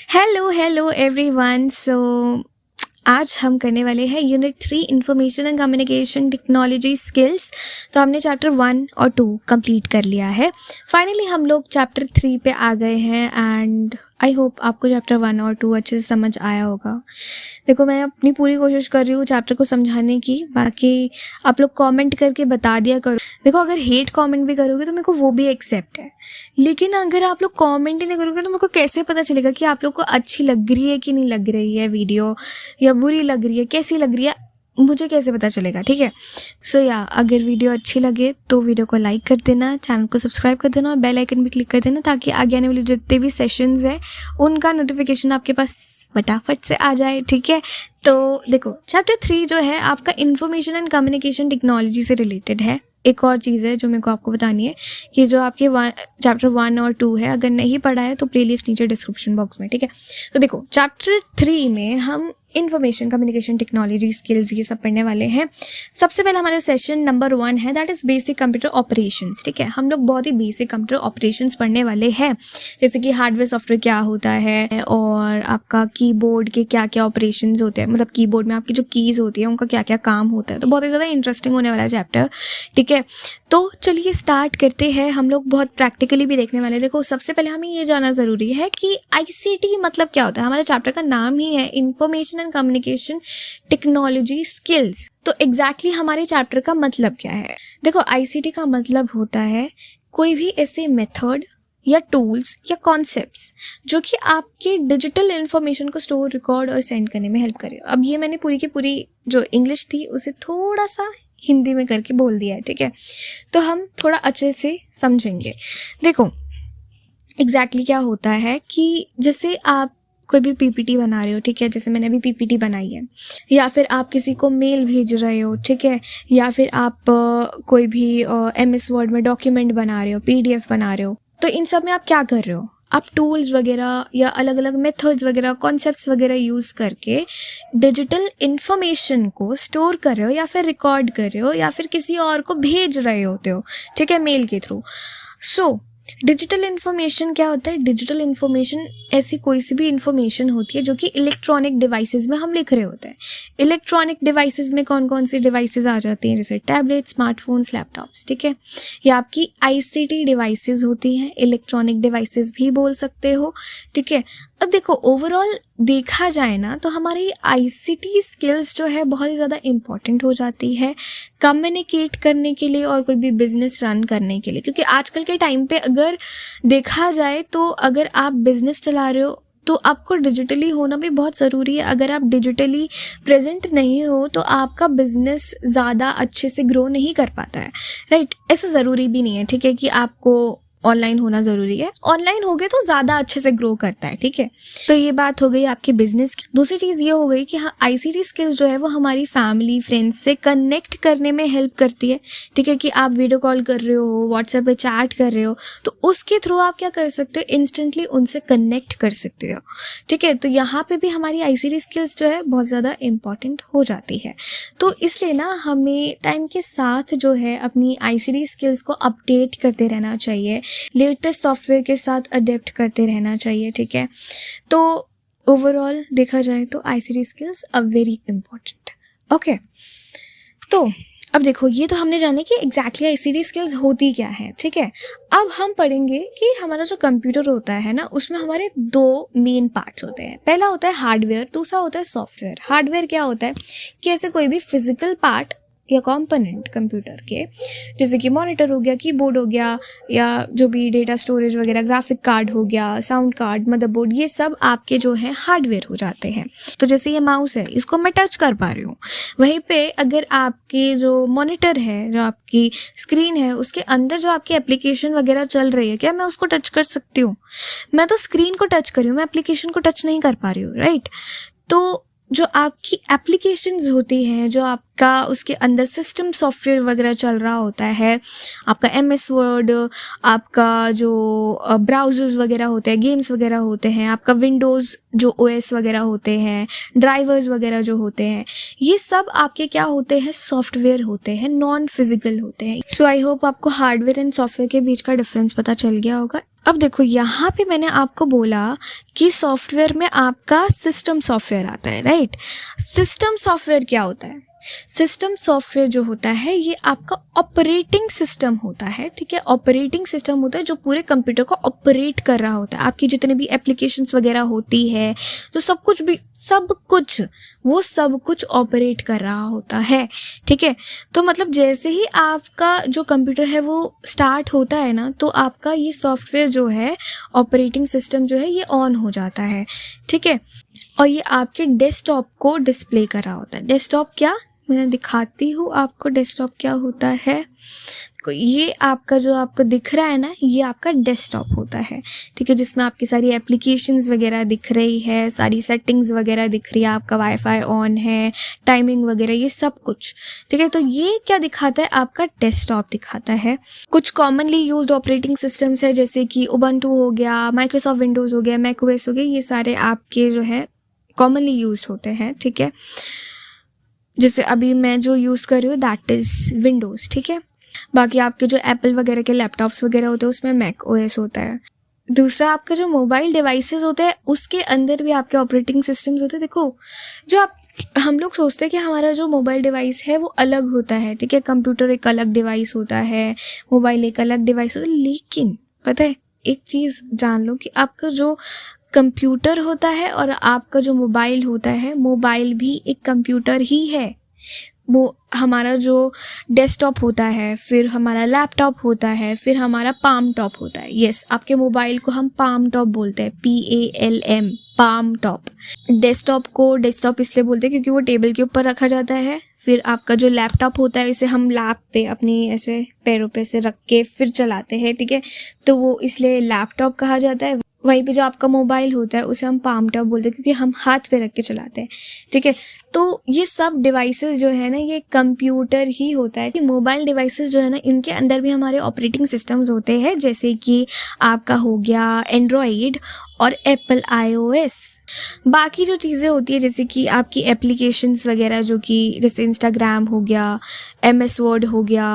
Hello everyone. आज हम करने वाले हैं unit 3 information and communication technology skills. तो हमने चैप्टर 1 और 2 कंप्लीट कर लिया है। फाइनली हम लोग चैप्टर 3 पे आ गए हैं एंड आई होप आपको चैप्टर 1 और 2 अच्छे से समझ आया होगा। देखो, मैं अपनी पूरी कोशिश कर रही हूँ चैप्टर को समझाने की, बाकी आप लोग कमेंट करके बता दिया करो। देखो, अगर हेट कमेंट भी करोगे तो मेरे को वो भी एक्सेप्ट है, लेकिन अगर आप लोग कमेंट ही नहीं करोगे तो मेरे को कैसे पता चलेगा कि आप लोग को अच्छी लग रही है कि नहीं लग रही है वीडियो, या बुरी लग रही है, कैसी लग रही है, मुझे कैसे पता चलेगा। ठीक है, अगर वीडियो अच्छी लगे तो वीडियो को लाइक कर देना, चैनल को सब्सक्राइब कर देना और बेल आइकन भी क्लिक कर देना, ताकि आगे आने वाले जितने भी सेशंस हैं उनका नोटिफिकेशन आपके पास फटाफट से आ जाए। ठीक है, तो देखो, चैप्टर 3 जो है आपका इंफॉर्मेशन एंड कम्युनिकेशन टेक्नोलॉजी से रिलेटेड है। एक और चीज़ है जो मेरे को आपको बतानी है कि जो आपके चैप्टर 1 और 2 है, अगर नहीं पढ़ा है तो प्लेलिस्ट नीचे डिस्क्रिप्शन बॉक्स में। ठीक है, तो देखो, चैप्टर 3 में हम इंफॉर्मेशन कम्युनिकेशन टेक्नोलॉजी स्किल्स ये सब पढ़ने वाले हैं। सबसे पहले हमारा सेशन नंबर 1 है, that is basic computer operations. ठीक है, हम लोग बहुत ही बेसिक कंप्यूटर ऑपरेशंस पढ़ने वाले हैं, जैसे कि हार्डवेयर सॉफ्टवेयर क्या होता है और आपका कीबोर्ड के क्या क्या ऑपरेशंस होते हैं, मतलब कीबोर्ड में आपकी जो कीज़ होती है उनका क्या क्या काम होता है। तो बहुत ही ज़्यादा इंटरेस्टिंग होने वाला है चैप्टर। ठीक है, तो चलिए स्टार्ट करते हैं। हम लोग बहुत प्रैक्टिकली भी देखने वाले हैं। देखो, सबसे पहले हमें ये जानना ज़रूरी है कि आईसीटी मतलब क्या होता है। हमारे चैप्टर का नाम ही है information and communication technology skills. तो एग्जैक्टली हमारे चैप्टर का मतलब क्या है। देखो, आईसीटी का मतलब होता है कोई भी ऐसे मेथड या टूल्स या कॉन्सेप्ट्स जो कि आपके डिजिटल इन्फॉर्मेशन को स्टोर, रिकॉर्ड और सेंड करने में हेल्प करे। अब ये मैंने पूरी की पूरी जो इंग्लिश थी उसे थोड़ा सा हिंदी में करके बोल दिया है। ठीक है, तो हम थोड़ा अच्छे से समझेंगे। देखो, एग्जैक्टली क्या होता है कि जैसे आप कोई भी पीपीटी बना रहे हो, ठीक है, जैसे मैंने अभी पीपीटी बनाई है, या फिर आप किसी को मेल भेज रहे हो, ठीक है, या फिर आप कोई भी MS वर्ड में डॉक्यूमेंट बना रहे हो, PDF बना रहे हो, तो इन सब में आप क्या कर रहे हो, आप टूल्स वगैरह या अलग अलग मेथड्स वगैरह, कॉन्सेप्ट्स वगैरह यूज़ करके डिजिटल इन्फॉर्मेशन को स्टोर कर रहे हो या फिर रिकॉर्ड कर रहे हो या फिर किसी और को भेज रहे होते हो, ठीक है, मेल के थ्रू। डिजिटल इन्फॉर्मेशन क्या होता है। डिजिटल इन्फॉर्मेशन ऐसी कोई सी भी इन्फॉर्मेशन होती है जो कि इलेक्ट्रॉनिक डिवाइसेस में हम लिख रहे होते हैं। इलेक्ट्रॉनिक डिवाइसेस में कौन कौन सी डिवाइसेस आ जाती हैं, जैसे टैबलेट, स्मार्टफोन्स, लैपटॉप्स। ठीक है, या आपकी आईसीटी डिवाइसेस होती हैं, इलेक्ट्रॉनिक डिवाइसेस भी बोल सकते हो। ठीक है, अब देखो, ओवरऑल देखा जाए ना तो हमारी आईसीटी स्किल्स जो है बहुत ही ज़्यादा इम्पॉर्टेंट हो जाती है कम्युनिकेट करने के लिए और कोई भी बिजनेस रन करने के लिए। क्योंकि आजकल के टाइम पे अगर देखा जाए तो अगर आप बिजनेस चला रहे हो तो आपको डिजिटली होना भी बहुत ज़रूरी है। अगर आप डिजिटली प्रेजेंट नहीं हो तो आपका बिजनेस ज़्यादा अच्छे से ग्रो नहीं कर पाता है, राइट। ऐसा ज़रूरी भी नहीं है, ठीक है, कि आपको ऑनलाइन होना ज़रूरी है। ऑनलाइन हो गए तो ज़्यादा अच्छे से ग्रो करता है। ठीक है, तो ये बात हो गई आपके बिजनेस की। दूसरी चीज़ ये हो गई कि हाँ, आईसीटी स्किल्स जो है वो हमारी फैमिली, फ्रेंड्स से कनेक्ट करने में हेल्प करती है। ठीक है, कि आप वीडियो कॉल कर रहे हो, व्हाट्सएप पे चैट कर रहे हो, तो उसके थ्रू आप क्या कर सकते हो, इंस्टेंटली उनसे कनेक्ट कर सकते हो। ठीक है, तो यहाँ पे भी हमारी आईसीटी स्किल्स जो है बहुत ज़्यादा इम्पॉर्टेंट हो जाती है। तो इसलिए ना हमें टाइम के साथ जो है अपनी आईसीटी स्किल्स को अपडेट करते रहना चाहिए, लेटेस्ट सॉफ्टवेयर के साथ अडेप्ट करते रहना चाहिए। ठीक है, तो ओवरऑल देखा जाए तो ICT skills are very important. Okay, तो अब देखो, ये तो हमने जाने कि एग्जैक्टली आईसीटी स्किल्स होती क्या है। ठीक है, अब हम पढ़ेंगे कि हमारा जो कंप्यूटर होता है ना, उसमें हमारे 2 मेन पार्ट्स होते हैं। पहला होता है हार्डवेयर, दूसरा होता है सॉफ्टवेयर। हार्डवेयर क्या होता है कि ऐसे कोई भी फिजिकल पार्ट या कंपोनेंट कंप्यूटर के, जैसे कि मॉनिटर हो गया, कीबोर्ड हो गया, या जो भी डेटा स्टोरेज वगैरह, ग्राफिक कार्ड हो गया, साउंड कार्ड, मदरबोर्ड, ये सब आपके जो है हार्डवेयर हो जाते हैं। तो जैसे ये माउस है, इसको मैं टच कर पा रही हूँ, वहीं पे अगर आपके जो मॉनिटर है, जो आपकी स्क्रीन है, उसके अंदर जो आपकी एप्लीकेशन वगैरह चल रही है, क्या मैं उसको टच कर सकती हूँ? मैं तो स्क्रीन को टच कर रही हूँ, मैं एप्लीकेशन को टच नहीं कर पा रही हूँ, राइट। तो जो आपकी एप्लीकेशंस होती हैं, जो आपका उसके अंदर सिस्टम सॉफ्टवेयर वगैरह चल रहा होता है, आपका MS वर्ड, आपका जो ब्राउजर्स वगैरह होते हैं, गेम्स वगैरह होते हैं, आपका विंडोज़ जो OS वगैरह होते हैं, ड्राइवर्स वगैरह जो होते हैं, ये सब आपके क्या होते हैं, सॉफ्टवेयर होते हैं, नॉन फिजिकल होते हैं। सो आई होप आपको हार्डवेयर एंड सॉफ्टवेयर के बीच का डिफरेंस पता चल गया होगा। अब देखो यहाँ पे मैंने आपको बोला कि सॉफ्टवेयर में आपका सिस्टम सॉफ्टवेयर आता है, राइट। सिस्टम सॉफ्टवेयर क्या होता है? सिस्टम सॉफ्टवेयर जो होता है ये आपका ऑपरेटिंग सिस्टम होता है, ठीक है। ऑपरेटिंग सिस्टम होता है जो पूरे कंप्यूटर को ऑपरेट कर रहा होता है। आपकी जितने भी एप्लीकेशंस वगैरह होती है, जो सब कुछ ऑपरेट कर रहा होता है, ठीक है। तो मतलब जैसे ही आपका जो कंप्यूटर है वो स्टार्ट होता है ना, तो आपका ये सॉफ्टवेयर जो है, ऑपरेटिंग सिस्टम जो है, ये ऑन हो जाता है, ठीक है। और ये आपके डेस्कटॉप को डिस्प्ले कर रहा होता है। डेस्कटॉप क्या, मैं दिखाती हूँ आपको डेस्कटॉप क्या होता है। तो ये आपका जो आपको दिख रहा है ना, ये आपका डेस्कटॉप होता है, ठीक है, जिसमें आपकी सारी एप्लीकेशंस वगैरह दिख रही है, सारी सेटिंग्स वगैरह दिख रही है, आपका वाईफाई ऑन है, टाइमिंग वगैरह, ये सब कुछ, ठीक है। तो ये क्या दिखाता है? आपका डेस्कटॉप दिखाता है। कुछ कॉमनली यूज्ड ऑपरेटिंग सिस्टम्स है, जैसे कि उबंटू हो गया, माइक्रोसॉफ्ट विंडोज़ हो गया, मैकओएस हो गया, ये सारे आपके जो है कॉमनली यूज्ड होते हैं, ठीक है। जैसे अभी मैं जो यूज़ कर रही हूँ दैट इज़ विंडोज़, ठीक है। बाकी आपके जो एप्पल वगैरह के लैपटॉप्स वगैरह होते हैं उसमें मैक ओएस होता है। दूसरा आपका जो मोबाइल डिवाइसेस होते हैं उसके अंदर भी आपके ऑपरेटिंग सिस्टम्स होते हैं। देखो, जो हम लोग सोचते हैं कि हमारा जो मोबाइल डिवाइस है वो अलग होता है, ठीक है। कंप्यूटर एक अलग डिवाइस होता है, मोबाइल एक अलग डिवाइस होता है, लेकिन पता है एक चीज़ जान लो कि आपका जो कंप्यूटर होता है और आपका जो मोबाइल होता है, मोबाइल भी एक कंप्यूटर ही है। वो हमारा जो डेस्कटॉप होता है, फिर हमारा लैपटॉप होता है, फिर हमारा पाम टॉप होता है। यस, आपके मोबाइल को हम पाम टॉप बोलते हैं, PALM, पाम टॉप। डेस्कटॉप को डेस्कटॉप इसलिए बोलते हैं क्योंकि वो टेबल के ऊपर रखा जाता है। फिर आपका जो लैपटॉप होता है इसे हम लैप पे अपनी ऐसे पैरों पे से रख के फिर चलाते हैं, ठीक है, तो वो इसलिए लैपटॉप कहा जाता है। वहीं पे जो आपका मोबाइल होता है उसे हम पाम टॉप बोलते हैं क्योंकि हम हाथ पे रख के चलाते हैं, ठीक है। तो ये सब डिवाइसेस जो है ना, ये कंप्यूटर ही होता है। कि मोबाइल डिवाइसेस जो है ना, इनके अंदर भी हमारे ऑपरेटिंग सिस्टम्स होते हैं, जैसे कि आपका हो गया एंड्रॉयड और एप्पल iOS। बाकी जो चीज़ें होती है जैसे कि आपकी एप्लीकेशंस वगैरह, जो कि जैसे इंस्टाग्राम हो गया, MS वर्ड हो गया,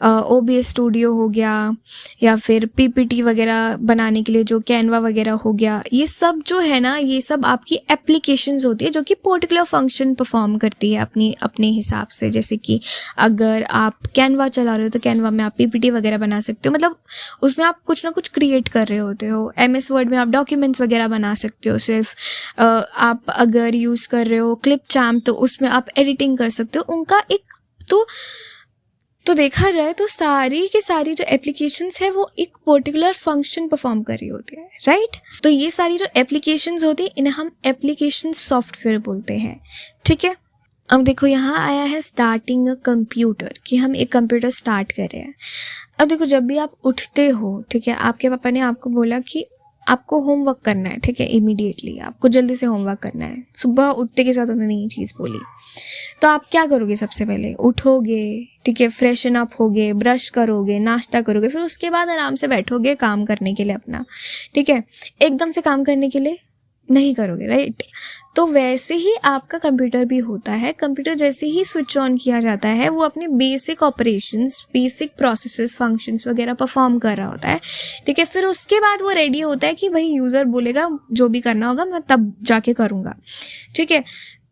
OBS स्टूडियो हो गया, या फिर PPT वगैरह बनाने के लिए जो कैनवा वगैरह हो गया, ये सब जो है ना, ये सब आपकी एप्लीकेशंस होती है जो कि पर्टिकुलर फंक्शन परफॉर्म करती है अपने हिसाब से। जैसे कि अगर आप कैनवा चला रहे हो तो कैनवा में आप PPT वगैरह बना सकते हो, मतलब उसमें आप कुछ ना कुछ क्रिएट कर रहे होते हो। MS वर्ड में आप डॉक्यूमेंट्स वगैरह बना सकते हो सिर्फ। आप अगर यूज़ कर रहे हो क्लिपचार्म तो उसमें आप एडिटिंग कर सकते हो। उनका एक तो देखा जाए तो सारी की सारी जो एप्लीकेशंस है वो एक पर्टिकुलर फंक्शन परफॉर्म कर रही होती है, राइट। तो ये सारी जो एप्लीकेशंस होती है इन्हें हम एप्लीकेशन सॉफ्टवेयर बोलते हैं, ठीक है। अब देखो यहाँ आया है स्टार्टिंग अ कंप्यूटर, कि हम एक कंप्यूटर स्टार्ट कर रहे हैं। अब देखो, जब भी आप उठते हो, ठीक है, आपके पापा ने आपको बोला कि आपको होमवर्क करना है, ठीक है, इमीडिएटली आपको जल्दी से होमवर्क करना है। सुबह उठते के साथ उन्होंने ये चीज़ बोली, तो आप क्या करोगे? सबसे पहले उठोगे, ठीक है, फ्रेशन अप होगे, ब्रश करोगे, नाश्ता करोगे, फिर उसके बाद आराम से बैठोगे काम करने के लिए अपना, ठीक है। एकदम से काम करने के लिए नहीं करोगे, राइट। तो वैसे ही आपका कंप्यूटर भी होता है। कंप्यूटर जैसे ही स्विच ऑन किया जाता है वो अपने basic operations, basic processes, functions वगैरह परफॉर्म कर रहा होता है, ठीक है। फिर उसके बाद वो रेडी होता है कि भाई यूज़र बोलेगा जो भी करना होगा मैं तब जाके करूँगा, ठीक है।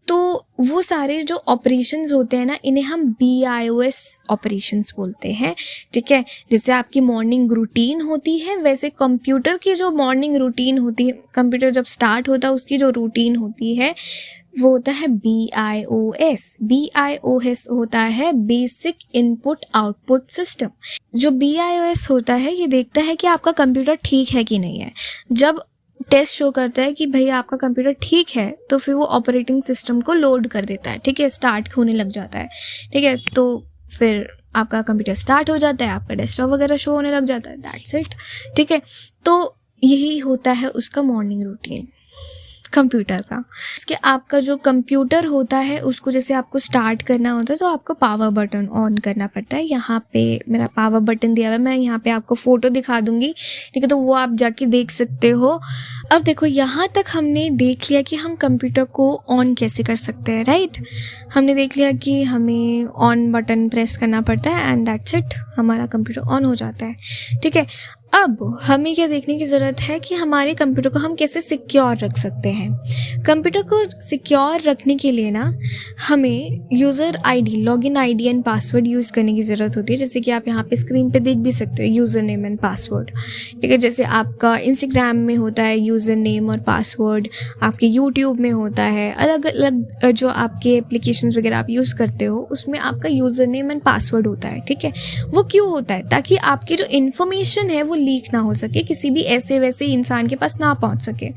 तो वो सारे जो ऑपरेशंस होते हैं ना, इन्हें हम BIOS ऑपरेशंस बोलते हैं, ठीक है। जैसे आपकी मॉर्निंग रूटीन होती है, वैसे कंप्यूटर की जो मॉर्निंग रूटीन होती है, कंप्यूटर जब स्टार्ट होता है उसकी जो रूटीन होती है वो होता है BIOS। BIOS होता है बेसिक इनपुट आउटपुट सिस्टम। जो BIOS होता है ये देखता है कि आपका कंप्यूटर ठीक है कि नहीं है। जब टेस्ट शो करता है कि भाई आपका कंप्यूटर ठीक है तो फिर वो ऑपरेटिंग सिस्टम को लोड कर देता है, ठीक है, स्टार्ट होने लग जाता है, ठीक है। तो फिर आपका कंप्यूटर स्टार्ट हो जाता है, आपका डेस्कटॉप वगैरह शो होने लग जाता है, दैट्स इट, ठीक है। तो यही होता है उसका मॉर्निंग रूटीन कंप्यूटर का। इसके आपका जो कंप्यूटर होता है उसको जैसे आपको स्टार्ट करना होता है तो आपको पावर बटन ऑन करना पड़ता है। यहाँ पे मेरा पावर बटन दिया हुआ है, मैं यहाँ पे आपको फ़ोटो दिखा दूँगी, ठीक है, तो वो आप जाके देख सकते हो। अब देखो, यहाँ तक हमने देख लिया कि हम कंप्यूटर को ऑन कैसे कर सकते हैं, राइट। हमने देख लिया कि हमें ऑन बटन प्रेस करना पड़ता है एंड दैट्स इट, हमारा कंप्यूटर ऑन हो जाता है, ठीक है। अब हमें क्या देखने की ज़रूरत है कि हमारे कंप्यूटर को हम कैसे सिक्योर रख सकते हैं। कंप्यूटर को सिक्योर रखने के लिए ना हमें user ID, login ID and password use करने की ज़रूरत होती है। जैसे कि आप यहाँ पे स्क्रीन पे देख भी सकते हो, यूज़र नेम एंड पासवर्ड। ठीक है, जैसे आपका इंस्टाग्राम में होता है यूज़र नेम और पासवर्ड, आपके यूट्यूब में होता है, अलग अलग जो आपके एप्लीकेशंस वगैरह आप यूज़ करते हो उसमें आपका यूज़र नेम एंड पासवर्ड होता है। ठीक है, वो क्यों होता है? ताकि आपकी जो इन्फॉर्मेशन है वो लीक ना हो सके, किसी भी ऐसे वैसे इंसान के पास ना पहुंच सके,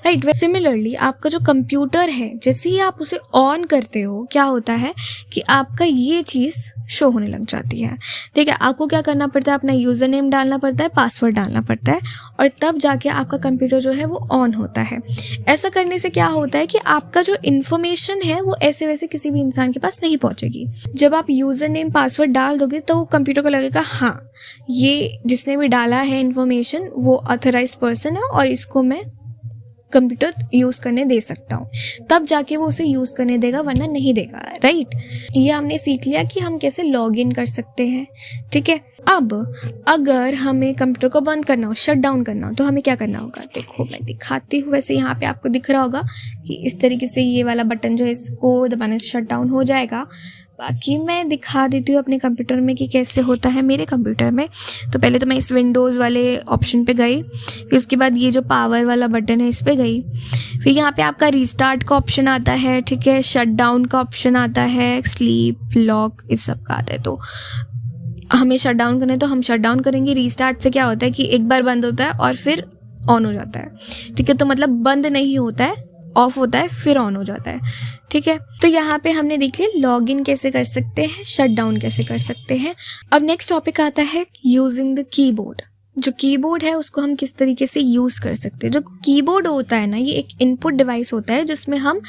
राइट। सिमिलरली आपका जो कंप्यूटर है, जैसे ही आप उसे ऑन करते हो क्या होता है कि आपका ये चीज़ शो होने लग जाती है। ठीक है, आपको क्या करना पड़ता है, अपना यूज़र नेम डालना पड़ता है, पासवर्ड डालना पड़ता है, और तब जाके आपका कंप्यूटर जो है वो ऑन होता है। ऐसा करने से क्या होता है कि आपका जो इन्फॉर्मेशन है वो ऐसे वैसे किसी भी इंसान के पास नहीं पहुंचेगी। जब आप यूज़र नेम पासवर्ड डाल दोगे तो वो कंप्यूटर को लगेगा हाँ, ये जिसने भी डाला है इन्फॉर्मेशन वो ऑथराइज्ड पर्सन है और इसको मैं कंप्यूटर यूज़ करने दे सकता हूँ, तब जाके वो उसे यूज़ करने देगा, वरना नहीं देगा, राइट। ये हमने सीख लिया कि हम कैसे लॉग इन कर सकते हैं। ठीक है, अब अगर हमें कंप्यूटर को बंद करना हो, शट डाउन करना हो, तो हमें क्या करना होगा? देखो मैं दिखाती हूँ। वैसे यहाँ पे आपको दिख रहा होगा कि इस तरीके से ये वाला बटन जो है इसको दबाने से शट डाउन हो जाएगा। बाकी मैं दिखा देती हूँ अपने कंप्यूटर में कि कैसे होता है मेरे कंप्यूटर में। तो पहले तो मैं इस विंडोज़ वाले ऑप्शन पे गई, फिर उसके बाद ये जो पावर वाला बटन है इस पे गई, फिर यहाँ पे आपका रीस्टार्ट का ऑप्शन आता है। ठीक है, शट डाउन का ऑप्शन आता है, स्लीप, लॉक, इस सब का आता है। तो हमें शट डाउन करना है तो हम शट डाउन करेंगे। रीस्टार्ट से क्या होता है कि एक बार बंद होता है और फिर ऑन हो जाता है। ठीक है, तो मतलब बंद नहीं होता है, ऑफ होता है फिर ऑन हो जाता है। ठीक है, तो यहाँ पे हमने देख लिया लॉग इन कैसे कर सकते हैं, शट डाउन कैसे कर सकते हैं। अब नेक्स्ट टॉपिक आता है यूजिंग द कीबोर्ड। जो कीबोर्ड है उसको हम किस तरीके से यूज़ कर सकते हैं। जो कीबोर्ड होता है ना, ये एक इनपुट डिवाइस होता है जिसमें हम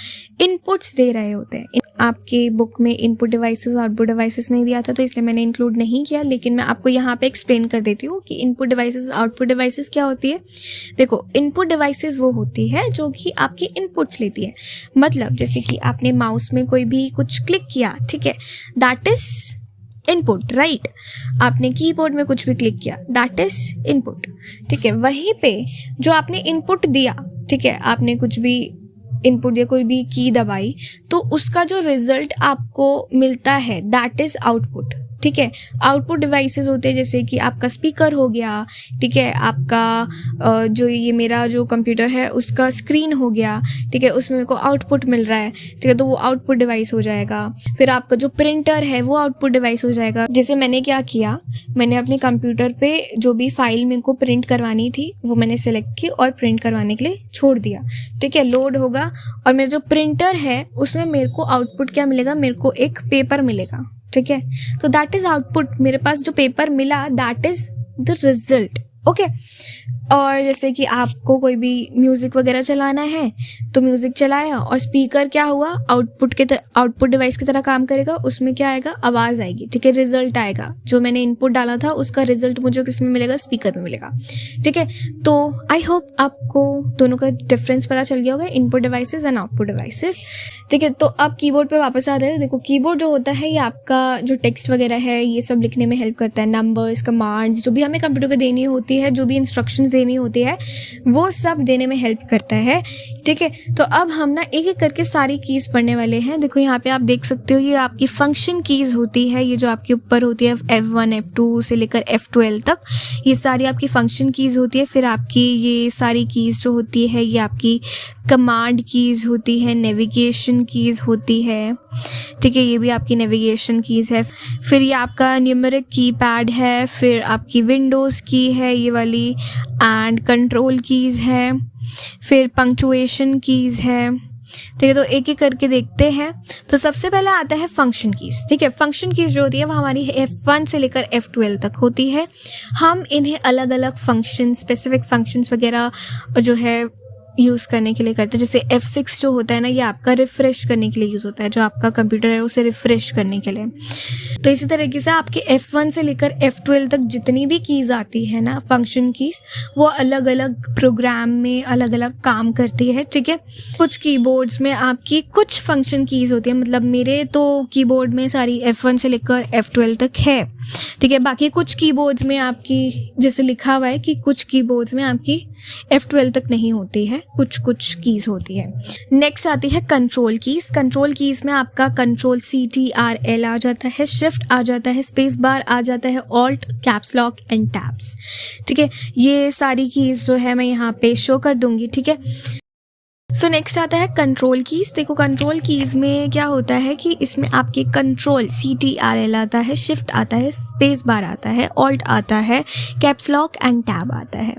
इनपुट्स दे रहे होते हैं। आपके बुक में इनपुट डिवाइसेस आउटपुट डिवाइसेस नहीं दिया था तो इसलिए मैंने इंक्लूड नहीं किया, लेकिन मैं आपको यहाँ पे एक्सप्लेन कर देती हूँ कि इनपुट डिवाइसेस आउटपुट डिवाइसेस क्या होती है। देखो, इनपुट डिवाइसेस वो होती है जो कि आपके इनपुट्स लेती है। मतलब जैसे कि आपने माउस में कोई भी कुछ क्लिक किया, ठीक है, दैट इज इनपुट, राइट। आपने कीबोर्ड में कुछ भी क्लिक किया, दैट इज इनपुट। ठीक है, वहीं पे जो आपने इनपुट दिया, ठीक है, आपने कुछ भी इनपुट दिया, कोई भी की दबाई, तो उसका जो रिजल्ट आपको मिलता है दैट इज आउटपुट। ठीक है, आउटपुट डिवाइसेस होते हैं जैसे कि आपका स्पीकर हो गया, ठीक है, आपका जो ये मेरा जो कंप्यूटर है उसका स्क्रीन हो गया, ठीक है, उसमें मेरे को आउटपुट मिल रहा है, ठीक है, तो वो आउटपुट डिवाइस हो जाएगा। फिर आपका जो प्रिंटर है वो आउटपुट डिवाइस हो जाएगा। जैसे मैंने क्या किया, मैंने अपने कंप्यूटर पे जो भी फाइल मेरे को प्रिंट करवानी थी वो मैंने सेलेक्ट की और प्रिंट करवाने के लिए छोड़ दिया। ठीक है, लोड होगा और मेरा जो प्रिंटर है उसमें मेरे को आउटपुट क्या मिलेगा, मेरे को एक पेपर मिलेगा। ठीक है, तो दैट इज आउटपुट। मेरे पास जो पेपर मिला that is the result. Okay, और जैसे कि आपको कोई भी म्यूज़िक वगैरह चलाना है तो म्यूज़िक चलाया और स्पीकर क्या हुआ, आउटपुट डिवाइस की तरह काम करेगा, उसमें क्या आएगा, आवाज़ आएगी। ठीक है, रिजल्ट आएगा, जो मैंने इनपुट डाला था उसका रिजल्ट मुझे किस में मिलेगा, स्पीकर में मिलेगा। ठीक है, तो आई होप आपको दोनों का डिफरेंस पता चल गया होगा, input devices and output devices. ठीक है, तो अब कीबोर्ड पे वापस आते हैं। देखो, कीबोर्ड जो होता है ये आपका जो टेक्स्ट वगैरह है ये सब लिखने में हेल्प करता है। नंबर्स, कमांड्स, जो भी हमें कंप्यूटर को देनी होती है, जो भी इंस्ट्रक्शंस देनी होती है, वो सब देने में हेल्प करता है। ठीक है, तो अब हम ना एक एक करके सारी कीज़ पढ़ने वाले हैं। देखो यहाँ पे आप देख सकते हो ये आपकी फंक्शन कीज़ होती है, ये जो आपके ऊपर होती है F1 F2 से लेकर F12 तक, ये सारी आपकी फंक्शन कीज़ होती है। फिर आपकी ये सारी कीज़ जो होती है ये आपकी कमांड कीज़ होती है, नेविगेशन कीज़ होती है। ठीक है, ये भी आपकी नेविगेशन कीज़ है। फिर ये आपका न्यूमेरिक कीपैड है, फिर आपकी विंडोज़ की है ये वाली, एंड कंट्रोल कीज़ है, फिर पंक्चुएशन कीज़ है। ठीक है, तो एक एक करके देखते हैं। तो सबसे पहले आता है फंक्शन कीज़। ठीक है, फंक्शन कीज़ जो होती है वो हमारी F1 से लेकर F12 तक होती है। हम इन्हें अलग अलग फंक्शन, स्पेसिफिक फंक्शंस वगैरह जो है यूज़ करने के लिए करते हैं। जैसे F6 जो होता है ना, ये आपका रिफ़्रेश करने के लिए यूज़ होता है, जो आपका कंप्यूटर है उसे रिफ़्रेश करने के लिए। तो इसी तरीके से आपके F1 से लेकर F12 तक जितनी भी कीज़ आती है ना, फंक्शन कीज़, वो अलग अलग प्रोग्राम में अलग अलग काम करती है। ठीक है, कुछ कीबोर्ड्स में आपकी कुछ फंक्शन कीज़ होती है, मतलब मेरे तो कीबोर्ड में सारी F1 से लेकर F12 तक है। ठीक है। बाकी कुछ कीबोर्ड्स में आपकी जैसे लिखा हुआ है कि कुछ कीबोर्ड्स में आपकी F12 तक नहीं होती है, कुछ कीज़ होती है। नेक्स्ट आती है कंट्रोल कीज़। कंट्रोल कीज़ में आपका कंट्रोल CTRL आ जाता है, शिफ्ट आ जाता है, स्पेस बार आ जाता है, alt, caps lock and tabs. ठीक है, ये सारी कीज़ जो है मैं यहाँ पे शो कर दूँगी। ठीक है, सो नेक्स्ट आता है कंट्रोल कीज़। देखो कंट्रोल कीज़ में क्या होता है कि इसमें आपके कंट्रोल CTRL आता है, शिफ्ट आता है, स्पेस बार आता है, ऑल्ट आता है, कैप्स लॉक एंड टैब आता है।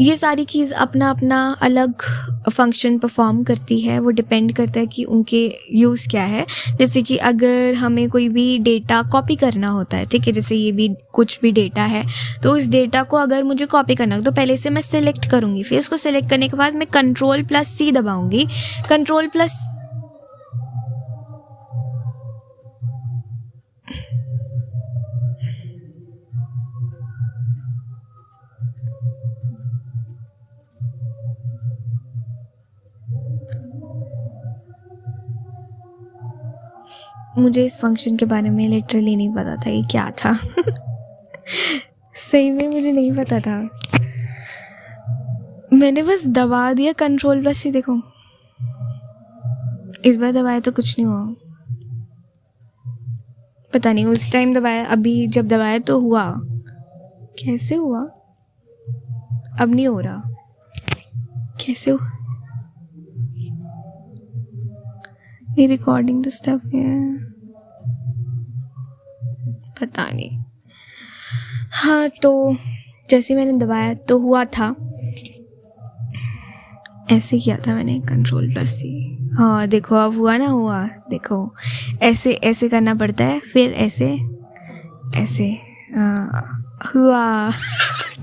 ये सारी कीज़ अपना अपना अलग फंक्शन परफॉर्म करती है, वो डिपेंड करता है कि उनके यूज़ क्या है। जैसे कि अगर हमें कोई भी डेटा कॉपी करना होता है, ठीक है, जैसे ये भी कुछ भी डेटा है, तो इस डेटा को अगर मुझे कॉपी करना हो तो पहले से मैं सिलेक्ट करूँगी, फिर इसको सिलेक्ट करने के बाद मैं Ctrl+C दबाऊंगी। कंट्रोल प्लस मुझे इस फंक्शन के बारे में लिटरली नहीं पता था ये क्या था। सही में मुझे नहीं पता था, मैंने बस दबा दिया Ctrl+C। देखो इस बार दबाया तो कुछ नहीं हुआ, पता नहीं उस टाइम दबाया, अभी जब दबाया तो हुआ, कैसे हुआ अब नहीं हो रहा, कैसे हुआ ये रिकॉर्डिंग द स्टफ है, पता नहीं। हाँ तो जैसे मैंने दबाया तो हुआ था, ऐसे किया था मैंने Ctrl+C। हाँ देखो अब हुआ ना, हुआ देखो, ऐसे ऐसे करना पड़ता है, फिर ऐसे ऐसे हुआ।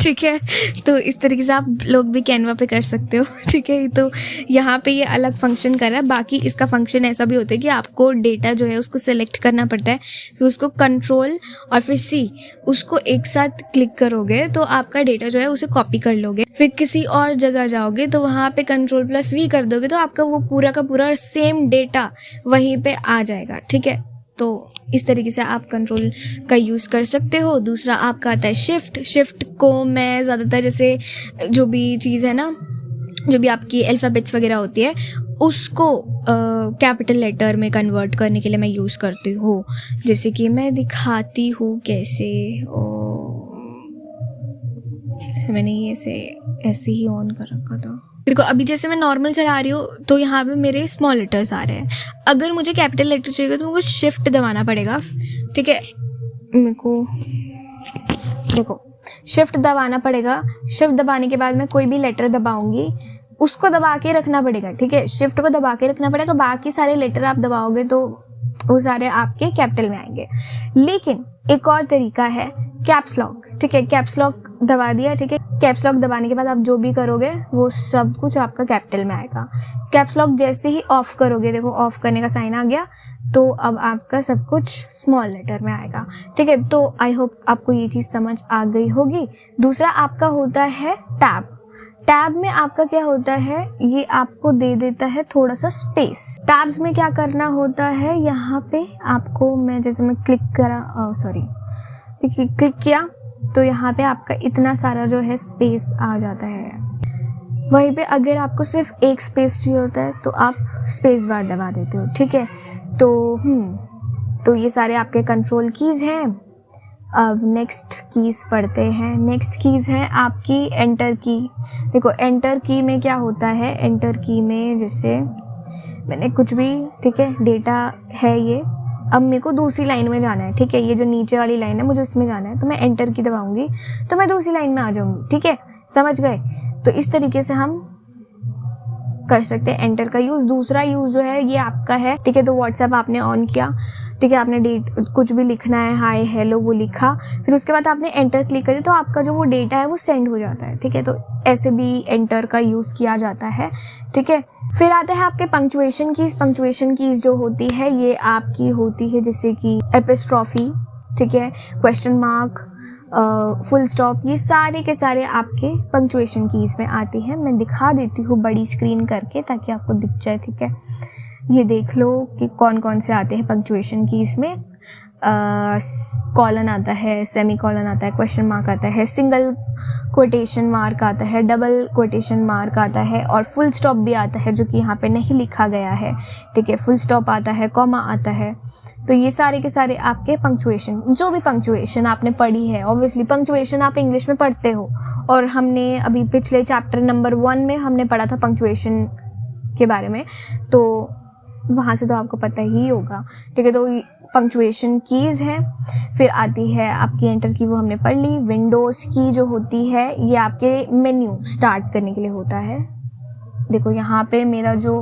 ठीक है, तो इस तरीके से आप लोग भी कैनवा पे कर सकते हो। ठीक है, तो यहाँ पे ये अलग फंक्शन कर रहा है। बाकी इसका फंक्शन ऐसा भी होता है कि आपको डेटा जो है उसको सेलेक्ट करना पड़ता है, फिर उसको कंट्रोल और फिर C उसको एक साथ क्लिक करोगे तो आपका डेटा जो है उसे कॉपी कर लोगे। फिर किसी और जगह जाओगे तो वहाँ पे Ctrl+V कर दोगे तो आपका वो पूरा का पूरा सेम डेटा वहीं पे आ जाएगा। ठीक है, तो इस तरीके से आप कंट्रोल का यूज़ कर सकते हो। दूसरा आपका आता है शिफ्ट। शिफ्ट को मैं ज़्यादातर जैसे जो भी चीज़ है ना, जो भी आपकी अल्फ़ाबेट्स वगैरह होती है उसको कैपिटल लेटर में कन्वर्ट करने के लिए मैं यूज़ करती हूँ। जैसे कि मैं दिखाती हूँ कैसे, मैंने ये ऐसे ही ऑन कर रखा था। देखो अभी जैसे मैं नॉर्मल चला रही हूँ तो यहाँ पे मेरे स्मॉल लेटर्स आ रहे हैं। अगर मुझे कैपिटल लेटर चाहिए तो मुझे शिफ्ट दबाना पड़ेगा। ठीक है, मेरे को देखो शिफ्ट दबाना पड़ेगा। शिफ्ट दबाने के बाद मैं कोई भी लेटर दबाऊंगी, उसको दबा के रखना पड़ेगा। ठीक है, शिफ्ट को दबा के रखना पड़ेगा, बाकी सारे लेटर आप दबाओगे तो वो सारे आपके कैपिटल में आएंगे। लेकिन एक और तरीका है कैप्स लॉक। ठीक है, कैप्स लॉक दबा दिया। ठीक है, कैप्स लॉक दबाने के बाद आप जो भी करोगे वो सब कुछ आपका कैपिटल में आएगा। कैप्स लॉक जैसे ही ऑफ करोगे, देखो ऑफ करने का साइन आ गया, तो अब आपका सब कुछ स्मॉल लेटर में आएगा। ठीक है, तो आई होप आपको ये चीज़ समझ आ गई होगी। दूसरा आपका होता है टैब। टैब में आपका क्या होता है, ये आपको दे देता है थोड़ा सा स्पेस। टैब्स में क्या करना होता है, यहाँ पे आपको मैं क्लिक करा, ठीक है, क्लिक किया तो यहाँ पे आपका इतना सारा जो है स्पेस आ जाता है। वहीं पे अगर आपको सिर्फ एक स्पेस चाहिए होता है तो आप स्पेस बार दबा देते हो। ठीक है, तो ये सारे आपके कंट्रोल कीज़ हैं। अब नेक्स्ट कीज़ पढ़ते हैं। नेक्स्ट कीज़ है आपकी एंटर की। देखो एंटर की में क्या होता है, एंटर की में जैसे मैंने कुछ भी, ठीक है, डेटा है ये, अब मेरे को दूसरी लाइन में जाना है। ठीक है, ये जो नीचे वाली लाइन है मुझे उसमें जाना है, तो मैं एंटर की दबाऊंगी तो मैं दूसरी लाइन में आ जाऊंगी। ठीक है, समझ गए? तो इस तरीके से हम कर सकते हैं एंटर का यूज़। दूसरा यूज़ जो है ये आपका है। ठीक है, तो व्हाट्सएप आपने ऑन किया, ठीक है, आपने डेट कुछ भी लिखना है, हाय हेलो वो लिखा, फिर उसके बाद आपने एंटर क्लिक कर दिया तो आपका जो वो डेटा है वो सेंड हो जाता है। ठीक है, तो ऐसे भी एंटर का यूज़ किया जाता है। ठीक है, फिर आता है आपके पंक्चुएशन कीज़। पंक्चुएशन कीज़ जो होती है ये आपकी होती है जैसे कि एपिस्ट्रॉफी, ठीक है, क्वेश्चन मार्क, फुल स्टॉप, ये सारे के सारे आपके पंक्चुएशन कीज़ में आती हैं। मैं दिखा देती हूँ बड़ी स्क्रीन करके ताकि आपको दिख जाए। ठीक है, ये देख लो कि कौन कौन से आते हैं पंक्चुएशन कीज़ में। कॉलन आता है, सेमी कॉलन आता है, क्वेश्चन मार्क आता है, सिंगल कोटेशन मार्क आता है, डबल कोटेशन मार्क आता है और फुल स्टॉप भी आता है जो कि यहाँ पे नहीं लिखा गया है, ठीक है। फुल स्टॉप आता है, कॉमा आता है। तो ये सारे के सारे आपके पंक्चुएशन, जो भी पंक्चुएशन आपने पढ़ी है, ऑब्वियसली पंक्चुएशन आप इंग्लिश में पढ़ते हो और हमने अभी पिछले चैप्टर नंबर 1 में हमने पढ़ा था पंक्चुएशन के बारे में, तो वहाँ से तो आपको पता ही होगा, ठीक है। तो पंक्चुएशन कीज़ है, फिर आती है आपकी एंटर की, वो हमने पढ़ ली। विंडोज़ की जो होती है ये आपके मेन्यू स्टार्ट करने के लिए होता है। देखो यहाँ पे मेरा जो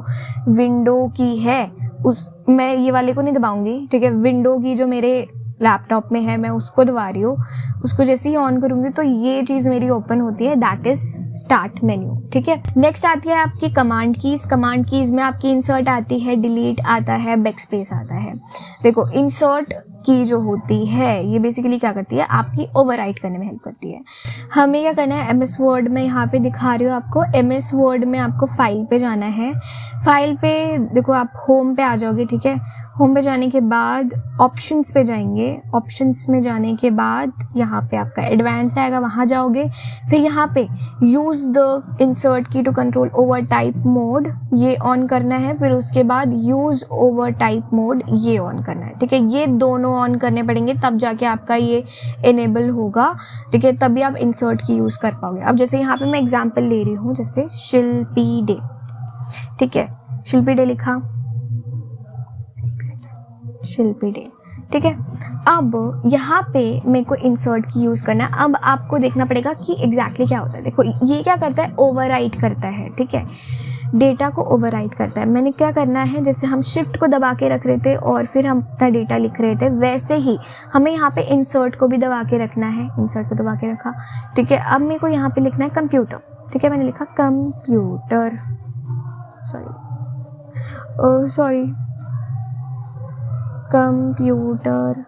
विंडो की है उस मैं ये वाले को नहीं दबाऊंगी, ठीक है। विंडो की जो मेरे लैपटॉप में है मैं उसको दबा रही हूँ, उसको जैसे ही ऑन करूँगी तो ये चीज़ मेरी ओपन होती है, दैट इज़ स्टार्ट मेन्यू, ठीक है। नेक्स्ट आती है आपकी कमांड कीज़। कमांड कीज़ में आपकी इंसर्ट आती है, डिलीट आता है, बैकस्पेस आता है। देखो इंसर्ट की जो होती है ये बेसिकली क्या करती है, आपकी ओवरराइट करने में हेल्प करती है। हमें क्या करना है, एमएस वर्ड में यहाँ पे दिखा रही हूँ आपको, एमएस वर्ड में आपको फाइल पे जाना है। फाइल पे देखो आप होम पे आ जाओगे, ठीक है। होम पे जाने के बाद ऑप्शंस पे जाएंगे, ऑप्शंस में जाने के बाद यहाँ पे आपका एडवांस आएगा, वहाँ जाओगे। फिर यहाँ पे use the insert key to control overtype mode, ये ऑन करना है। फिर उसके बाद यूज़ ओवर टाइप मोड, ये ऑन करना है, ठीक है। ये दोनों ऑन करने पड़ेंगे तब जाके आपका ये इनेबल होगा, ठीक है। तभी आप इंसर्ट की यूज़ कर पाओगे। अब जैसे यहाँ पे मैं एग्जांपल ले रही हूँ, जैसे शिल्पी डे, ठीक है। शिल्पी डे लिखा, शिल्पी डे, ठीक है। अब यहाँ पे मेरे को इंसर्ट की यूज़ करना है। अब आपको देखना पड़ेगा कि एग्जैक्टली क्या होता है। देखो ये क्या करता है, ओवरराइट करता है, ठीक है। डेटा को ओवरराइट करता है। मैंने क्या करना है, जैसे हम शिफ्ट को दबा के रख रहे थे और फिर हम अपना डेटा लिख रहे थे, वैसे ही हमें यहाँ पे इंसर्ट को भी दबा के रखना है। इंसर्ट को दबा के रखा, ठीक है। अब मेरे को यहाँ पे लिखना है कंप्यूटर, ठीक है। मैंने लिखा कंप्यूटर, सॉरी कंप्यूटर।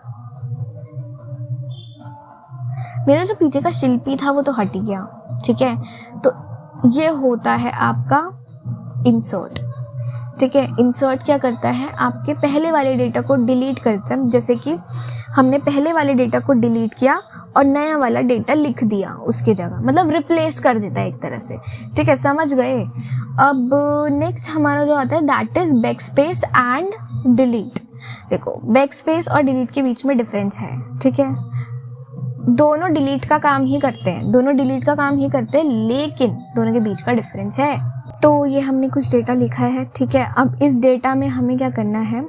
मेरा जो पीछे का शिल्पी था वो तो हट ही गया, ठीक है। तो ये होता है आपका इंसर्ट, ठीक है। इंसर्ट क्या करता है, आपके पहले वाले डेटा को डिलीट करता है। जैसे कि हमने पहले वाले डेटा को डिलीट किया और नया वाला डेटा लिख दिया उसकी जगह, मतलब रिप्लेस कर देता है एक तरह से, ठीक है। समझ गए। अब नेक्स्ट हमारा जो आता है that is backspace and delete. देखो बैकस्पेस और डिलीट के बीच में डिफरेंस है, ठीक है। दोनों डिलीट का काम ही करते हैं, लेकिन दोनों के बीच का डिफरेंस है। तो ये हमने कुछ डेटा लिखा है, ठीक है। अब इस डेटा में हमें क्या करना है,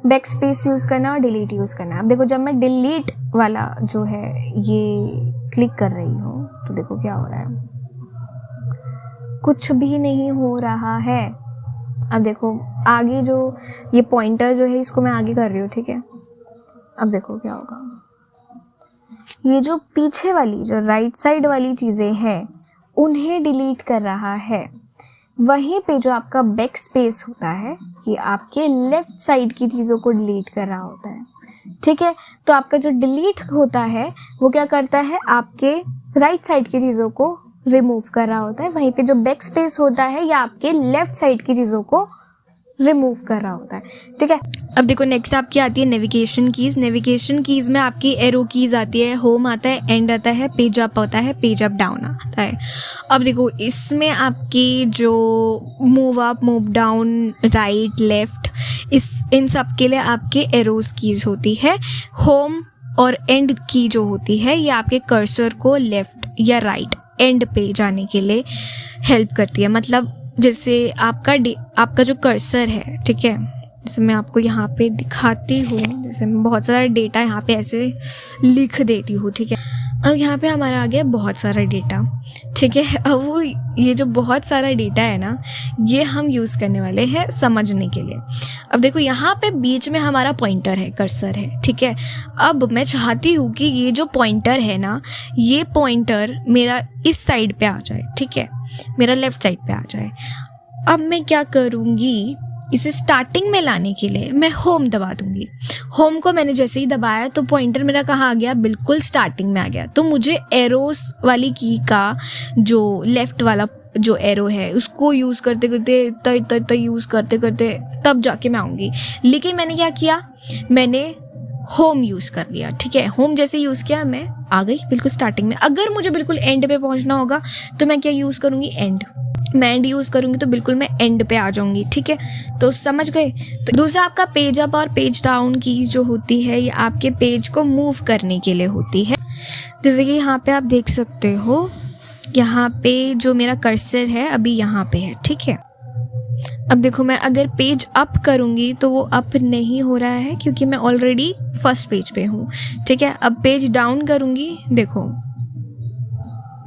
बैकस्पेस यूज़ करना और डिलीट यूज़ करना है। अब देखो जब मैं डिलीट वाला जो है ये क्लिक कर रही हूँ तो देखो क्या हो रहा है, कुछ भी नहीं हो रहा है। अब देखो आगे जो ये पॉइंटर जो है इसको मैं आगे कर रही हूँ, ठीक है। अब देखो क्या होगा, ये जो पीछे वाली जो राइट साइड वाली चीज़ें हैं उन्हें डिलीट कर रहा है। वहीं पे जो आपका बैक स्पेस होता है कि आपके लेफ़्ट साइड की चीज़ों को डिलीट कर रहा होता है, ठीक है। तो आपका जो डिलीट होता है वो क्या करता है, आपके राइट साइड की चीज़ों को रिमूव कर रहा होता है। वहीं पे जो बैक स्पेस होता है या आपके लेफ़्ट साइड की चीज़ों को रिमूव कर रहा होता है, ठीक है। अब देखो नेक्स्ट आपकी आती है नेविगेशन कीज़। नेविगेशन कीज़ में आपकी एरो कीज़ आती है, होम आता है, एंड आता है, पेज अप आता है, पेज अप डाउन आता है। अब देखो इसमें आपकी जो move up, move down, right, left, इन सब के लिए आपके एरोज कीज़ होती है। होम और एंड की जो होती है ये आपके कर्सर को लेफ़्ट या राइट एंड पे जाने के लिए हेल्प करती है। मतलब जैसे आपका जो कर्सर है, ठीक है, जैसे मैं आपको यहाँ पे दिखाती हूँ, जैसे मैं बहुत सारा डेटा यहाँ पे ऐसे लिख देती हूँ, ठीक है। अब यहाँ पे हमारा आ गया बहुत सारा डेटा, ठीक है। अब वो ये जो बहुत सारा डेटा है ना, ये हम यूज़ करने वाले हैं समझने के लिए। अब देखो यहाँ पे बीच में हमारा पॉइंटर है, कर्सर है, ठीक है। अब मैं चाहती हूँ कि ये जो पॉइंटर है ना, ये पॉइंटर मेरा इस साइड पे आ जाए, ठीक है, मेरा लेफ़्ट साइड पे आ जाए। अब मैं क्या करूँगी, इसे स्टार्टिंग में लाने के लिए मैं होम दबा दूँगी। होम को मैंने जैसे ही दबाया तो पॉइंटर मेरा कहाँ आ गया, बिल्कुल स्टार्टिंग में आ गया। तो मुझे एरोस वाली की का जो लेफ़्ट वाला जो एरो है उसको यूज़ करते करते यूज़ करते करते तब जाके मैं आऊँगी। लेकिन मैंने क्या किया, मैंने होम यूज़ कर लिया, ठीक है। होम जैसे यूज़ किया मैं आ गई बिल्कुल स्टार्टिंग में। अगर मुझे बिल्कुल एंड पे पहुंचना होगा तो मैं क्या यूज़ करूँगी, एंड। मैं एंड यूज़ करूँगी तो बिल्कुल मैं एंड पे आ जाऊँगी, ठीक है। तो समझ गए। तो दूसरा आपका पेज अप और पेज डाउन की जो होती है ये आपके पेज को मूव करने के लिए होती है। जैसे कि यहाँ पे आप देख सकते हो, यहाँ पे जो मेरा कर्सर है अभी यहाँ पे है, ठीक है। अब देखो मैं अगर पेज अप करूँगी तो वो अप नहीं हो रहा है क्योंकि मैं ऑलरेडी फर्स्ट पेज पे हूँ, ठीक है। अब पेज डाउन करूँगी, देखो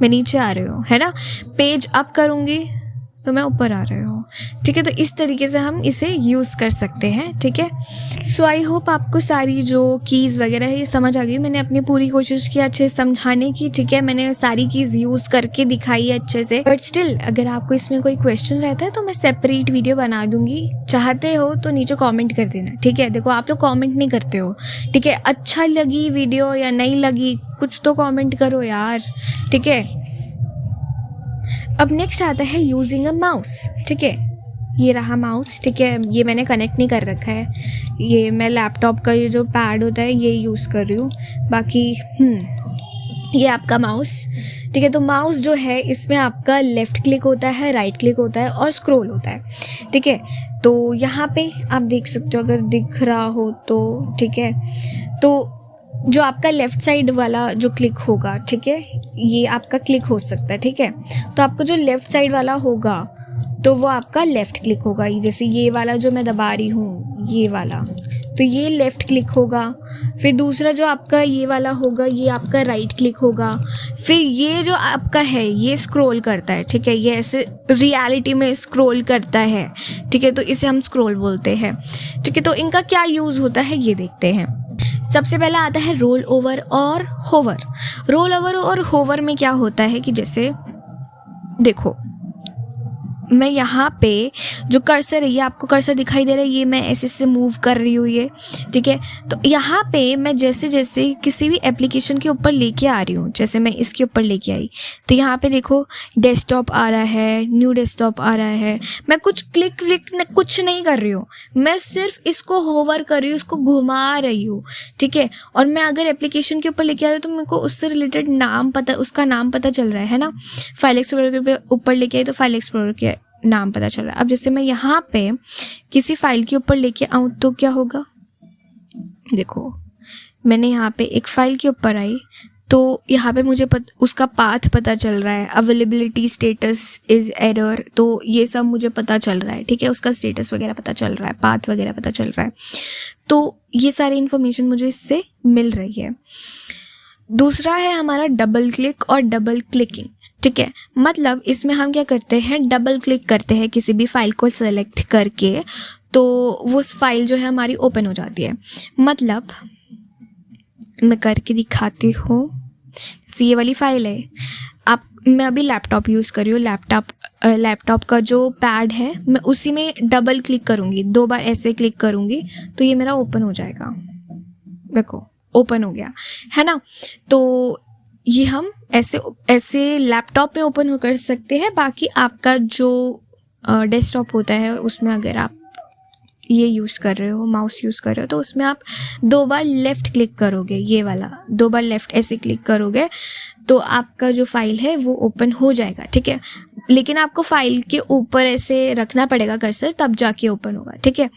मैं नीचे आ रही हूँ, है ना। पेज अप करूँगी तो मैं ऊपर आ रही हूँ, ठीक है। तो इस तरीके से हम इसे यूज़ कर सकते हैं, ठीक है। सो आई होप आपको सारी जो कीज़ वगैरह है ये समझ आ गई। मैंने अपनी पूरी कोशिश की अच्छे से समझाने की, ठीक है। मैंने सारी कीज़ यूज़ करके दिखाई है अच्छे से, बट स्टिल अगर आपको इसमें कोई क्वेश्चन रहता है तो मैं सेपरेट वीडियो बना दूँगी। चाहते हो तो नीचे कॉमेंट कर देना, ठीक है। देखो आप लोग कॉमेंट नहीं करते हो, ठीक है। अच्छा लगी वीडियो या नहीं लगी कुछ तो कॉमेंट करो यार, ठीक है। अब नेक्स्ट आता है यूजिंग अ माउस, ठीक है। ये रहा माउस, ठीक है। ये मैंने कनेक्ट नहीं कर रखा है, ये मैं लैपटॉप का ये जो पैड होता है ये यूज़ कर रही हूँ। बाकी ये आपका माउस, ठीक है। तो माउस जो है इसमें आपका लेफ़्ट क्लिक होता है, राइट क्लिक होता है और स्क्रॉल होता है, ठीक है। तो यहाँ पे आप देख सकते हो अगर दिख रहा हो तो, ठीक है। तो जो आपका लेफ़्ट साइड वाला जो क्लिक होगा, ठीक है, ये आपका क्लिक हो सकता है, ठीक है। तो आपका जो लेफ़्ट साइड वाला होगा तो वो आपका लेफ़्ट क्लिक होगा। जैसे ये वाला जो मैं दबा रही हूँ, ये वाला, तो ये लेफ़्ट क्लिक होगा। फिर दूसरा जो आपका ये वाला होगा ये आपका राइट क्लिक होगा। फिर ये जो आपका है ये स्क्रॉल करता है, ठीक है। ये ऐसे रियलिटी में स्क्रॉल करता है, ठीक है। तो इसे हम स्क्रॉल बोलते हैं, ठीक है। तो इनका क्या यूज़ होता है ये देखते हैं। सबसे पहला आता है रोल ओवर और होवर। रोल ओवर और होवर में क्या होता है कि जैसे देखो मैं यहाँ पे जो कर्सर है, ये आपको कर्सर दिखाई दे रहा है, ये मैं ऐसे से मूव कर रही हूँ ये, ठीक है। तो यहाँ पे मैं जैसे जैसे किसी भी एप्लीकेशन के ऊपर लेके आ रही हूँ, जैसे मैं इसके ऊपर लेके आई तो यहाँ पे देखो डेस्कटॉप आ रहा है, न्यू डेस्कटॉप आ रहा है। मैं कुछ क्लिक व्लिक कुछ नहीं कर रही हूँ, मैं सिर्फ इसको होवर कर रही हूँ, इसको घुमा रही हूँ, ठीक है। और मैं अगर एप्लीकेशन के ऊपर लेके आ रही हूँ तो मेरे को उससे रिलेटेड नाम पता, उसका नाम पता चल रहा है ना। फाइल एक्सप्लोरर के ऊपर लेके आई तो फाइल एक्सप्लोरर के नाम पता चल रहा है। अब जैसे मैं यहाँ पे किसी फाइल के ऊपर लेके आऊँ तो क्या होगा, देखो मैंने यहाँ पे एक फ़ाइल के ऊपर आई तो यहाँ पे मुझे उसका पाथ पता चल रहा है, अवेलेबिलिटी स्टेटस इज़ एरर, तो ये सब मुझे पता चल रहा है, ठीक है। उसका स्टेटस वगैरह पता चल रहा है, पाथ वगैरह पता चल रहा है। तो ये सारी इन्फॉर्मेशन मुझे इससे मिल रही है। दूसरा है हमारा डबल क्लिक और डबल क्लिकिंग, ठीक है। मतलब इसमें हम क्या करते हैं, डबल क्लिक करते हैं किसी भी फाइल को सेलेक्ट करके तो वो फाइल जो है हमारी ओपन हो जाती है। मतलब मैं करके दिखाती हूँ। जैसे ये वाली फ़ाइल है, मैं अभी लैपटॉप यूज़ कर रही हूँ। लैपटॉप का जो पैड है मैं उसी में डबल क्लिक करूँगी, 2 बार ऐसे क्लिक करूँगी तो ये मेरा ओपन हो जाएगा। देखो ओपन हो गया, है ना। तो ये हम ऐसे लैपटॉप में ओपन कर सकते हैं। बाकी आपका जो डेस्कटॉप होता है उसमें अगर आप ये यूज़ कर रहे हो, माउस यूज़ कर रहे हो, तो उसमें आप 2 बार लेफ़्ट क्लिक करोगे, ये वाला 2 बार लेफ़्ट ऐसे क्लिक करोगे तो आपका जो फाइल है वो ओपन हो जाएगा, ठीक है। लेकिन आपको फाइल के ऊपर ऐसे रखना पड़ेगा कर्सर, तब जाके ओपन होगा, ठीक है।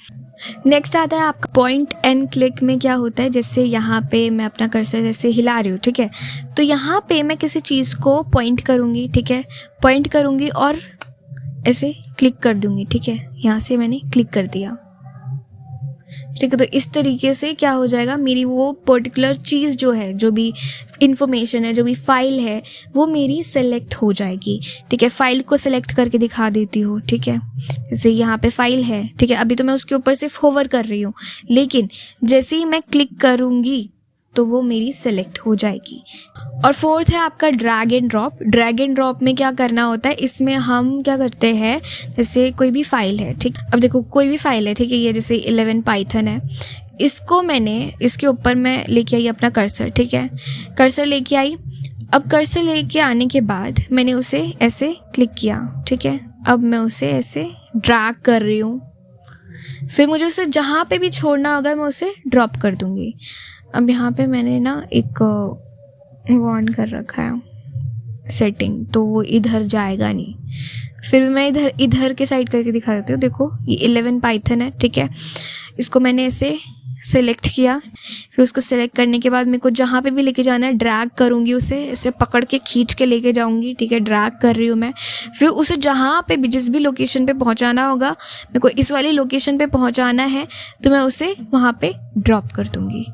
नेक्स्ट आता है आपका पॉइंट एंड क्लिक में क्या होता है, जैसे यहाँ पे मैं अपना कर्सर ऐसे हिला रही हूँ, ठीक है। तो यहाँ पे मैं किसी चीज़ को पॉइंट करूँगी, ठीक है। पॉइंट करूँगी और ऐसे क्लिक कर दूँगी, ठीक है। यहाँ से मैंने क्लिक कर दिया, ठीक है। तो इस तरीके से क्या हो जाएगा, मेरी वो पर्टिकुलर चीज़ जो है, जो भी इंफॉर्मेशन है, जो भी फाइल है वो मेरी सेलेक्ट हो जाएगी, ठीक है। फाइल को सेलेक्ट करके दिखा देती हूँ, ठीक है। जैसे यहाँ पे फाइल है, ठीक है। अभी तो मैं उसके ऊपर सिर्फ होवर कर रही हूँ, लेकिन जैसे ही मैं क्लिक करूँगी तो वो मेरी सेलेक्ट हो जाएगी। और फोर्थ है आपका drag and drop. Drag and drop में क्या करना होता है, इसमें हम क्या करते हैं, जैसे कोई भी फाइल है, ठीक। अब देखो कोई भी फाइल है, ठीक है। ये जैसे 11 पाइथन है, इसको मैंने इसके ऊपर मैं लेके आई अपना कर्सर, ठीक है। कर्सर लेके आई। अब कर्सर लेके आने के बाद मैंने उसे ऐसे क्लिक किया, ठीक है। अब मैं उसे ऐसे ड्रैग कर रही हूँ, फिर मुझे उसे जहाँ पे भी छोड़ना होगा मैं उसे ड्रॉप कर दूँगी। अब यहाँ पे मैंने ना एक वो ऑन कर रखा है सेटिंग, तो वो इधर जाएगा नहीं। फिर भी मैं इधर के साइड करके दिखा देती हूँ। देखो ये 11 पाइथन है, ठीक है। इसको मैंने ऐसे सेलेक्ट किया, फिर उसको सेलेक्ट करने के बाद मेरे को जहाँ पे भी लेके जाना है ड्रैग करूँगी, उसे ऐसे पकड़ के खींच के लेके जाऊँगी, ठीक है। ड्रैग कर रही हूँ मैं। फिर उसे जहाँ पे भी जिस भी लोकेशन पे पहुँचाना होगा, मेरे को इस वाली लोकेशन पे पहुँचाना है तो मैं उसे वहाँ पे ड्रॉप कर दूँगी,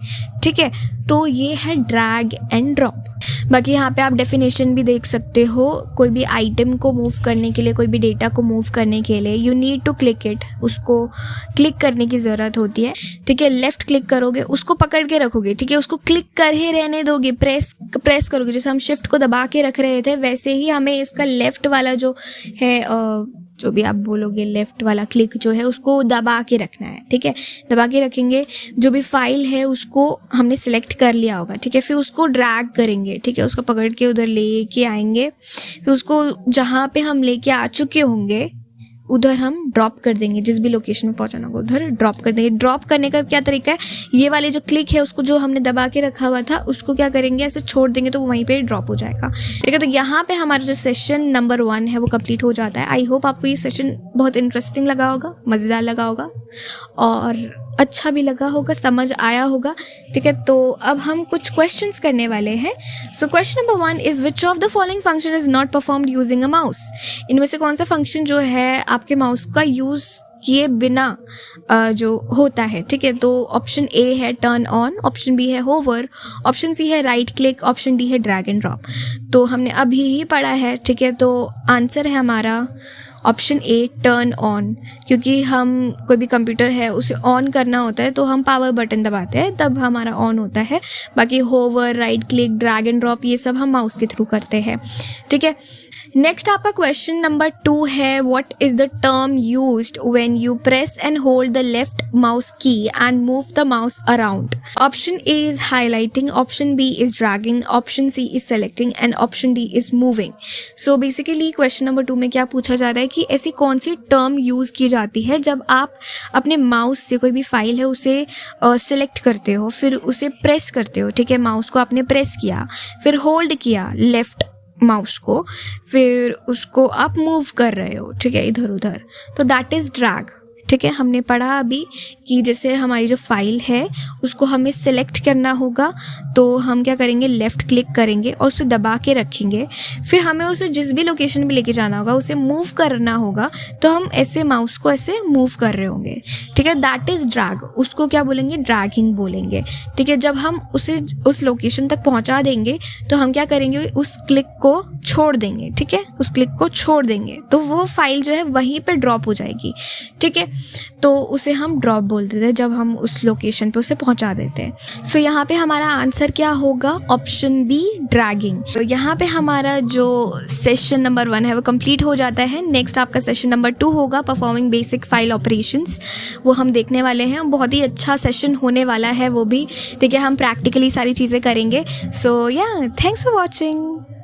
ठीक है। तो ये है ड्रैग एंड ड्रॉप। बाकी यहाँ पे आप डेफिनेशन भी देख सकते हो। कोई भी आइटम को मूव करने के लिए, कोई भी डेटा को मूव करने के लिए you need to click it, उसको क्लिक करने की ज़रूरत होती है, ठीक है। लेफ़्ट क्लिक करोगे, उसको पकड़ के रखोगे, ठीक है। उसको क्लिक कर ही रहने दोगे, प्रेस करोगे। जैसे हम शिफ्ट को दबा के रख रहे थे वैसे ही हमें इसका लेफ़्ट वाला जो है जो भी आप बोलोगे लेफ़्ट वाला क्लिक जो है उसको दबा के रखना है, ठीक है। दबा के रखेंगे, जो भी फाइल है उसको हमने सेलेक्ट कर लिया होगा, ठीक है। फिर उसको ड्रैग करेंगे, ठीक है। उसको पकड़ के उधर लेके आएंगे, फिर उसको जहाँ पे हम लेके आ चुके होंगे उधर हम ड्रॉप कर देंगे। जिस भी लोकेशन में पहुंचाना होगा उधर ड्रॉप कर देंगे। ड्रॉप करने का क्या तरीका है, ये वाले जो क्लिक है उसको जो हमने दबा के रखा हुआ था उसको क्या करेंगे, ऐसे छोड़ देंगे तो वो वहीं पे ड्रॉप हो जाएगा, ठीक है। तो यहाँ पे हमारा जो सेशन नंबर 1 है वो कंप्लीट हो जाता है। आई होप आपको ये सेशन बहुत इंटरेस्टिंग लगा होगा, मज़ेदार लगा होगा और अच्छा भी लगा होगा, समझ आया होगा, ठीक है। तो अब हम कुछ क्वेश्चंस करने वाले हैं। So question number 1 is which of the following function is not performed using a mouse. इनमें से कौन सा फंक्शन जो है आपके माउस का यूज़ किए बिना जो होता है, ठीक है। तो ऑप्शन ए है टर्न ऑन, ऑप्शन बी है होवर, ऑप्शन सी है राइट क्लिक, ऑप्शन डी है ड्रैग एंड ड्रॉप। तो हमने अभी ही पढ़ा है, ठीक है। तो आंसर है हमारा ऑप्शन ए टर्न ऑन, क्योंकि हम कोई भी कंप्यूटर है उसे ऑन करना होता है तो हम पावर बटन दबाते हैं तब हमारा ऑन होता है। बाकी hover, right click, drag and drop ये सब हम माउस के थ्रू करते हैं, ठीक है। नेक्स्ट आपका क्वेश्चन नंबर 2 है what is the term used when you press and hold the left mouse key and move the mouse around. Option A is highlighting, option B is dragging, option C is selecting and option D is moving. So basically question number 2 में क्या पूछा जा रहा है कि ऐसी कौन सी term use की जाती है जब आप अपने माउस से कोई भी फाइल है उसे सेलेक्ट करते हो, फिर उसे प्रेस करते हो, ठीक है। माउस को आपने प्रेस किया, फिर होल्ड किया लेफ्ट माउस को, फिर उसको आप मूव कर रहे हो, ठीक है, इधर उधर, तो दैट इज़ ड्रैग, ठीक है। हमने पढ़ा अभी कि जैसे हमारी जो फाइल है उसको हमें सेलेक्ट करना होगा तो हम क्या करेंगे, लेफ़्ट क्लिक करेंगे और उसे दबा के रखेंगे। फिर हमें उसे जिस भी लोकेशन पे लेके जाना होगा उसे मूव करना होगा तो हम ऐसे माउस को ऐसे मूव कर रहे होंगे, ठीक है। दैट इज़ ड्रैग, उसको क्या बोलेंगे, ड्रैगिंग बोलेंगे, ठीक है। जब हम उसे उस लोकेशन तक पहुंचा देंगे तो हम क्या करेंगे, उस क्लिक को छोड़ देंगे, ठीक है। उस क्लिक को छोड़ देंगे तो वो फाइल जो है वहीं पे ड्रॉप हो जाएगी, ठीक है। तो उसे हम ड्रॉप बोल देते हैं जब हम उस लोकेशन पे उसे पहुंचा देते हैं। सो यहाँ पे हमारा आंसर क्या होगा, ऑप्शन बी ड्रैगिंग। तो यहाँ पे हमारा जो सेशन नंबर 1 है वो कंप्लीट हो जाता है। नेक्स्ट आपका सेशन नंबर 2 होगा परफॉर्मिंग बेसिक फाइल ऑपरेशंस, वो हम देखने वाले हैं। बहुत ही अच्छा सेशन होने वाला है वो भी, ठीक है। हम प्रैक्टिकली सारी चीज़ें करेंगे। सो या थैंक्स फॉर वॉचिंग।